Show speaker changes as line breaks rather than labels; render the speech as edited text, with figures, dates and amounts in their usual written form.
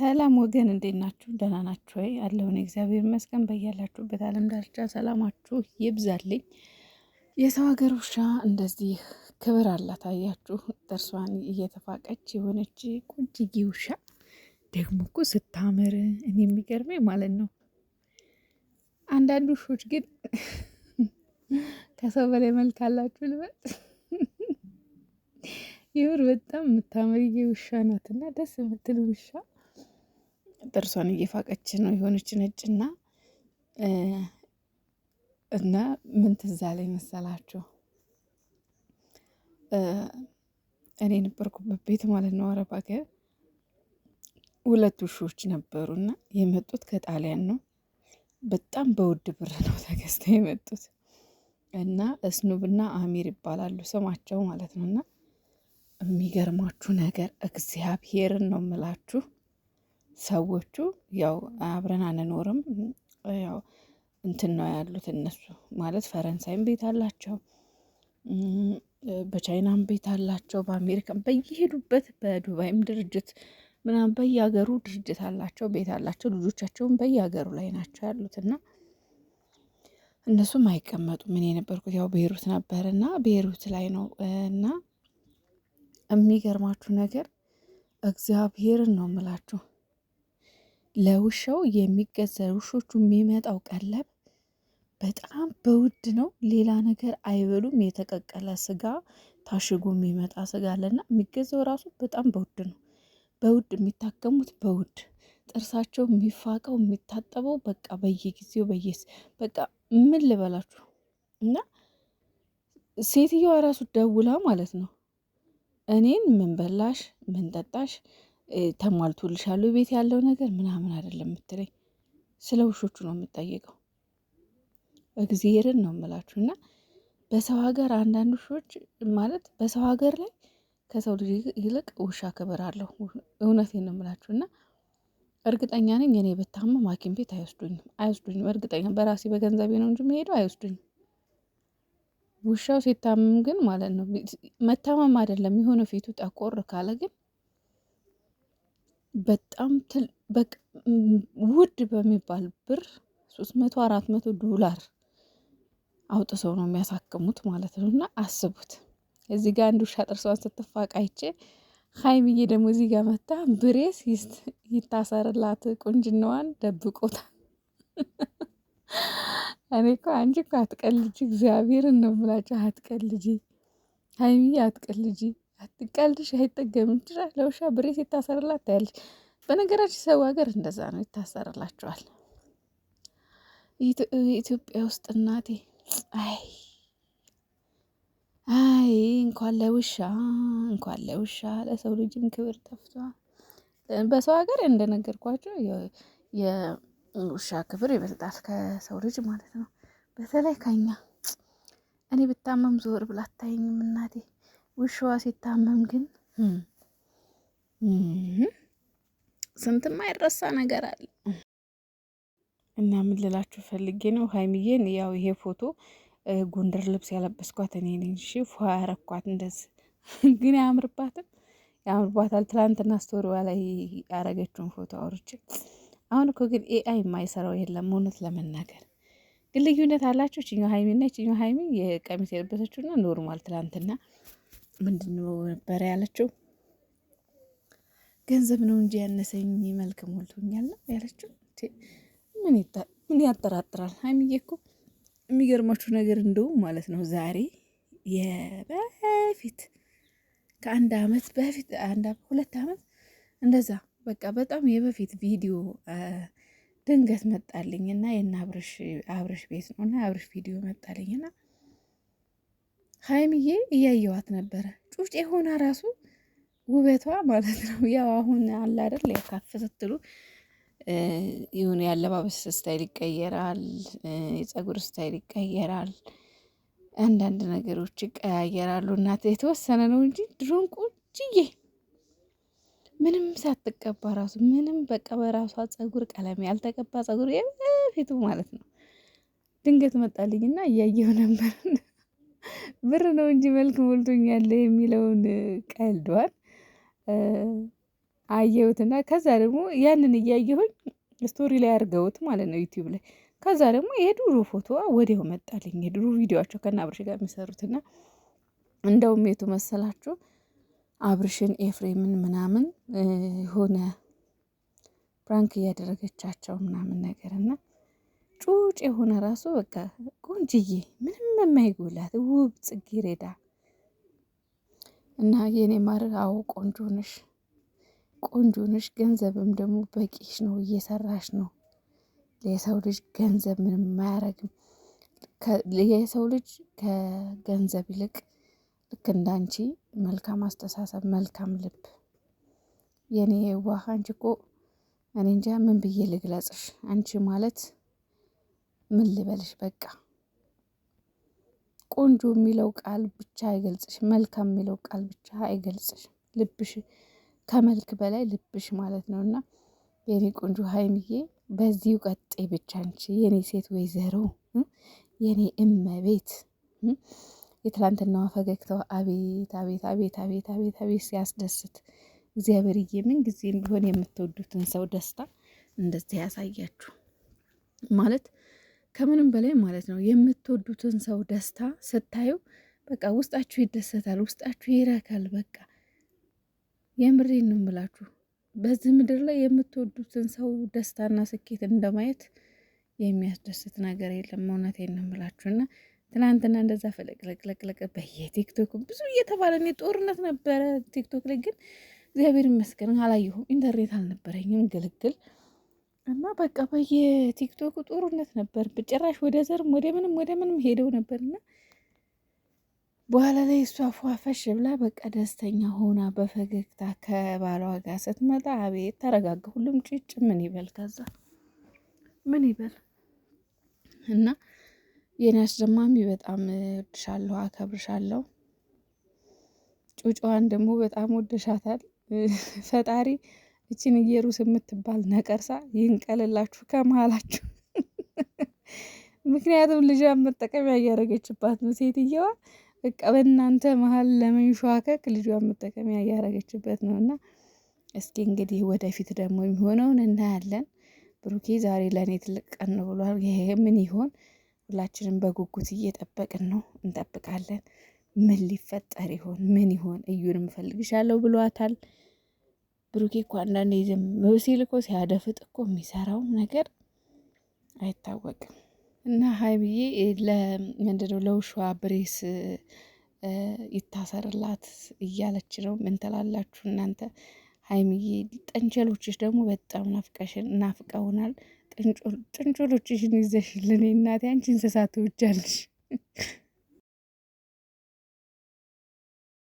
ሰላም ወገን እንዴት ናችሁ? ደህና ናችሁ ወይ? አለሁን እግዚአብሔር ይመስገን። በያላችሁበት ዓለም ዳርቻ ሰላማችሁ ይብዛልኝ። የሰው ሀገር ውሻ እንደዚህ ክብር አላት። አያችሁ፣ ጥርሷን እየተፋቀች የሆነች ቁንጅዬ ውሻ ደግሞ እኮ ስታምር እኔ የሚገርመኝ ማለት ነው። አንዳንድ ውሾች ግን ከሰው በላይ መልክ አላችሁ ልበል። ይሁር በጣም የምታምር ውሻ ናትና ደስ የምትል ውሻ ጥርሷን እየፋቀች ነው የሆነች ነጭና እና ምን ትዝ አለኝ መሰላችሁ? እኔ ነበርኩበት ቤት ማለት ነው አረብ ሀገር ሁለት ውሾች ነበሩና የመጡት ከጣሊያን ነው። በጣም በውድ ብር ነው ተገዝተው የመጡት እና እስኑብና አሚር ይባላሉ ስማቸው ማለት ነው። እና የሚገርማችሁ ነገር እግዚአብሔርን ነው የምላችሁ ሰዎቹ ያው አብረን አንኖርም፣ ያው እንትን ነው ያሉት እነሱ ማለት ፈረንሳይም ቤት አላቸው፣ በቻይናም ቤት አላቸው፣ በአሜሪካም በየሄዱበት በዱባይም ድርጅት ምናምን በየሀገሩ ድርጅት አላቸው፣ ቤት አላቸው። ልጆቻቸውን በየሀገሩ ላይ ናቸው ያሉት እና እነሱም አይቀመጡም። ምን የነበርኩት ያው ቤሩት ነበር እና ቤሩት ላይ ነው እና የሚገርማችሁ ነገር እግዚአብሔርን ነው የምላችሁ ለውሻው የሚገዛ ውሾቹ የሚመጣው ቀለብ በጣም በውድ ነው። ሌላ ነገር አይበሉም። የተቀቀለ ስጋ ታሽጎ የሚመጣ ስጋ አለና የሚገዛው ራሱ በጣም በውድ ነው። በውድ የሚታከሙት በውድ ጥርሳቸው የሚፋቀው የሚታጠበው በቃ በየጊዜው በቃ ምን ልበላችሁ እና ሴትዮዋ ራሱ ደውላ ማለት ነው እኔን ምን በላሽ ምን ጠጣሽ ተሟልቶልሻሉ ቤት ያለው ነገር ምናምን አይደለም የምትለኝ፣ ስለ ውሾቹ ነው የምጠየቀው። እግዚአብሔርን ነው የምላችሁ። እና በሰው ሀገር አንዳንድ ውሾች ማለት በሰው ሀገር ላይ ከሰው ልጅ ይልቅ ውሻ ክብር አለው። እውነቴን ነው የምላችሁ። እና እርግጠኛ ነኝ እኔ ብታመም ሐኪም ቤት አይወስዱኝም። እርግጠኛ በራሴ በገንዘቤ ነው እንጂ መሄደው አይወስዱኝም። ውሻው ሲታመም ግን ማለት ነው መታመም አይደለም የሆነ ፊቱ ጠቆር ካለ ግን በጣም ውድ በሚባል ብር 300-400 ዶላር አውጥተው ነው የሚያሳክሙት ማለት ነው። እና አስቡት እዚህ ጋር አንድ ውሻ ጥርሷን ስትፋቅ አይቼ ሀይሚዬ ደግሞ እዚህ ጋር መታ ብሬስ ይታሰርላት ቁንጅናዋን ደብቆታል። እኔ እኮ አንቺ እኮ አትቀልጂ፣ እግዚአብሔርን ነው የምላቸው አትቀልጂ ሀይሚዬ አትቀልጂ፣ አትቀልድሽ አይጠገምም። ጭራሽ ለውሻ ብሬስ ይታሰርላት ታያለች። በነገራችን ሰው ሀገር እንደዛ ነው ይታሰርላቸዋል። ኢትዮጵያ ውስጥ እናቴ አይ እንኳን ለውሻ ለሰው ልጅም ክብር ጠፍቷል። በሰው ሀገር እንደነገርኳቸው የውሻ ክብር ይበልጣል ከሰው ልጅ ማለት ነው። በተለይ ከኛ እኔ ብታመም ዞር ብላ አታየኝም እናቴ። ውሻዋ ሲታመም ግን ስንትም አይረሳ ነገር አለ። እና ምን ልላችሁ ፈልጌ ነው ሀይሚዬን ያው ይሄ ፎቶ ጎንደር ልብስ ያለበስኳት እኔ ነኝ። እሺ ፏ ያረኳት እንደዚህ ግን ያምርባታል። ትላንትና ስቶሪዋ ላይ ያረገችውን ፎቶ አውርቼ አሁን እኮ ግን ኤአይ የማይሰራው የለም። እውነት ለመናገር ግን ልዩነት አላቸው። ችኛ ሀይሚና ችኛ ሀይሚ የቀሚስ የለበሰችውና ኖርማል ትላንትና ምንድነው ነበር ያለችው? ገንዘብ ነው እንጂ ያነሰኝ መልክ ሞልቶኛል ነው ያለችው። ምን ያጠራጥራል? ሀይሚዬ እኮ የሚገርማችሁ ነገር እንደውም ማለት ነው ዛሬ የበፊት ከአንድ አመት በፊት 2 አመት እንደዛ በቃ በጣም የበፊት ቪዲዮ ድንገት መጣልኝ እና የና አብረሽ ቤት ነው እና አብረሽ ቪዲዮ መጣልኝ እና ሀይሚዬ እያየዋት ነበረ። ጩጭ የሆነ ራሱ ውበቷ ማለት ነው። ያው አሁን አለ አይደል ያው ከፍ ስትሉ የሆነ የአለባበስ ስታይል ይቀየራል፣ የጸጉር ስታይል ይቀየራል፣ አንዳንድ ነገሮች ይቀያየራሉ። እናት የተወሰነ ነው እንጂ ድሮን ቁጭዬ ምንም ሳትቀባ ራሱ ምንም በቃ በራሷ ጸጉር ቀለም ያልተቀባ ጸጉር የፊቱ ማለት ነው። ድንገት መጣልኝና እያየው ነበር። ብር ነው እንጂ መልክ ሞልቶኛል የሚለውን ቀልዷል። አየሁትና ከዛ ደግሞ ያንን እያየሁኝ ስቶሪ ላይ አድርገውት ማለት ነው ዩቲዩብ ላይ። ከዛ ደግሞ የድሮ ፎቶ ወዲያው መጣልኝ፣ የድሮ ቪዲዮቸው ከና አብርሽ ጋር የሚሰሩትና እንደውም የቱ መሰላችሁ አብርሽን ኤፍሬምን ምናምን ሆነ ፕራንክ እያደረገቻቸው ምናምን ነገር እና ጩጭ የሆነ ራሱ በቃ ቆንጅዬ ምንም የማይጎላት ውብ ጽጌረዳ እና የኔ ማር አዎ ቆንጆ ነሽ፣ ቆንጆ ነሽ። ገንዘብም ደግሞ በቂሽ ነው፣ እየሰራሽ ነው። የሰው ልጅ ገንዘብ ምንም አያረግም። የሰው ልጅ ከገንዘብ ይልቅ ልክ እንዳንቺ መልካም አስተሳሰብ፣ መልካም ልብ የኔ ዋህ አንቺ እኮ እኔ እንጃ ምን ብዬ ልግለጽሽ። አንቺ ማለት ምን ልበልሽ፣ በቃ ቆንጆ የሚለው ቃል ብቻ አይገልጽሽ፣ መልካም የሚለው ቃል ብቻ አይገልጽሽ። ልብሽ ከመልክ በላይ ልብሽ ማለት ነው። እና የኔ ቆንጆ ሀይሚዬ በዚሁ ቀጤ ብቻ አንቺ የኔ ሴት ወይዘሮ፣ የኔ እመቤት። የትላንትናዋ ፈገግታዋ አቤት አቤት አቤት አቤት አቤት አቤት ሲያስደስት። እግዚአብሔርዬ ምን ጊዜም ቢሆን የምትወዱትን ሰው ደስታ እንደዚህ ያሳያችሁ ማለት ከምንም በላይ ማለት ነው። የምትወዱትን ሰው ደስታ ስታዩ በቃ ውስጣችሁ ይደሰታል፣ ውስጣችሁ ይረካል። በቃ የምሬን ነው የምላችሁ። በዚህ ምድር ላይ የምትወዱትን ሰው ደስታና ስኬት እንደማየት የሚያስደስት ነገር የለም። እውነቴን ነው የምላችሁ። እና ትናንትና እንደዛ ፈለቅለቅለቅለቅ በየቲክቶክ ብዙ እየተባለ እኔ ጦርነት ነበረ ቲክቶክ ላይ፣ ግን እግዚአብሔር ይመስገን አላየሁም። ኢንተርኔት አልነበረኝም ግልግል እና በቃ በየቲክቶክ ጦርነት ነበር። በጭራሽ ወደ ዘርም ወደ ምንም ሄደው ነበርና በኋላ ላይ እሷ ፏፈሽ ብላ በቃ ደስተኛ ሆና በፈገግታ ከባሏ ጋር ስትመጣ አቤት ተረጋጋ። ሁሉም ጭጭ ምን ይበል፣ ከዛ ምን ይበል። እና የኔ አስደማሚ በጣም ወድሻለሁ፣ አከብርሻለሁ። ጩጫዋን ደግሞ በጣም ወደሻታል። ፈጣሪ እችን እየሩስ የምትባል ነቀርሳ ይንቀልላችሁ ከመሀላችሁ። ምክንያቱም ልጇን መጠቀሚያ እያደረገችባት ነው ሴትየዋ። በቃ በእናንተ መሀል ለመንሸዋከክ ልጇን መጠቀሚያ እያደረገችበት ነው። እና እስኪ እንግዲህ ወደፊት ደግሞ የሚሆነውን እናያለን። ብሩኬ ዛሬ ለእኔ ትልቅ ቀን ነው ብሏል። ይሄ ምን ይሆን? ሁላችንም በጉጉት እየጠበቅን ነው፣ እንጠብቃለን። ምን ሊፈጠር ይሆን? ምን ይሆን? እዩንም እፈልግሻለሁ ብሏታል። ብሩኬ እኮ አንዳንዴ ዝም ሲል እኮ ሲያደፍጥ እኮ የሚሰራው ነገር አይታወቅም። እና ሀይሚዬ ለምንድነው ለውሻዋ ብሬስ ይታሰርላት እያለች ነው። ምን ትላላችሁ እናንተ? ሀይሚዬ ጥንቸሎችሽ ደግሞ በጣም ናፍቀውናል። ጥንቸሎችሽን ይዘሽልን እናቴ። አንቺ እንስሳት ትወጃለሽ።